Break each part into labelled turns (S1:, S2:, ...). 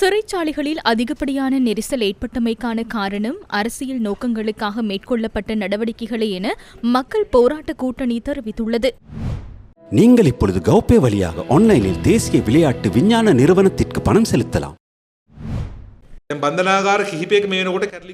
S1: சிறைச்சாலைகளில் அதிகப்படியான நெரிசல் ஏற்பட்டமைக்கான காரணம் அரசியல் நோக்கங்களுக்காக மேற்கொள்ளப்பட்ட நடவடிக்கைகளே என மக்கள் போராட்ட கூட்டணி தெரிவித்துள்ளது.
S2: நீங்கள் இப்பொழுது கௌபே வழியாக ஆன்லைனில் தேசிய விளையாட்டு விஞ்ஞான நிறுவனத்திற்கு பணம் செலுத்தலாம்.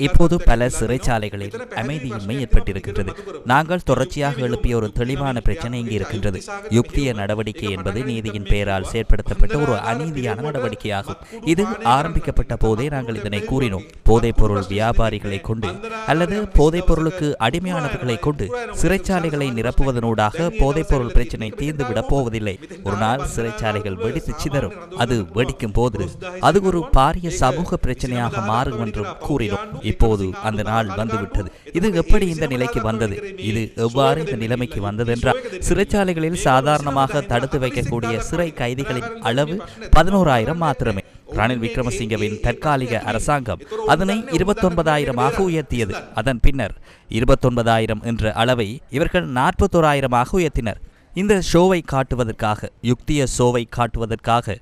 S3: இப்போது பல சிறைச்சாலைகளில் அமைதியின்மை ஏற்பட்டிருக்கின்றது. நாங்கள் தொடர்ச்சியாக எழுப்பிய ஒரு தெளிவான பிரச்சனை இங்கு இருக்கின்றது. யுக்திய நடவடிக்கை என்பது நீதியின் பெயரால் செயற்படுத்தப்பட்ட ஒரு அநீதியான நடவடிக்கையாகும். இது ஆரம்பிக்கப்பட்ட போதே நாங்கள் இதனை கூறினோம். போதைப் பொருள் வியாபாரிகளை கொண்டு அல்லது போதைப் பொருளுக்கு அடிமையானவர்களை கொண்டு சிறைச்சாலைகளை நிரப்புவதனூடாக போதைப் பொருள் பிரச்சினை தீர்ந்துவிடப் போவதில்லை. ஒரு நாள் சிறைச்சாலைகள் வெடித்து சிதறும். அது வெடிக்கும் போது அது ஒரு பாரிய சமூக பிரச்சனையாக மாறும் என்றும் கூறினோம். இப்போது அந்த நாள் வந்துவிட்டது. இது எப்படி இந்த நிலைக்கு வந்தது? இது எவ்வாறு இந்த நிலைமைக்கு வந்தது என்றால், சிறைச்சாலைகளில் சாதாரணமாக தடுத்து வைக்கக்கூடிய சிறை கைதிகளின் அளவு 11,000 மாத்திரமே. ரணில் விக்ரமசிங்கவின் தற்காலிக அரசாங்கம் அதனை 29,000 உயர்த்தியது. அதன் பின்னர் 29,000 என்ற அளவை இவர்கள் 41,000 உயர்த்தினர். இந்த ஷோவை காட்டுவதற்காக, யுக்திய ஷோவை காட்டுவதற்காக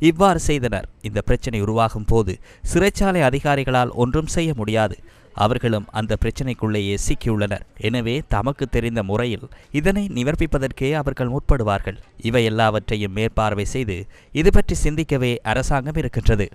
S3: இவ்வாறு செய்தனர். இந்த பிரச்சனை உருவாகும் போது சிறைச்சாலை அதிகாரிகளால் ஒன்றும் செய்ய முடியாது. அவர்களும் அந்த பிரச்சனைக்குள்ளேயே சிக்கியுள்ளனர். எனவே தமக்கு தெரிந்த முறையில் இதனை நிவர்த்திப்பதற்கே அவர்கள் முற்படுவார்கள். இவை எல்லாவற்றையும் மேற்பார்வை செய்து இது பற்றி சிந்திக்கவே அரசாங்கம் இருக்கின்றது.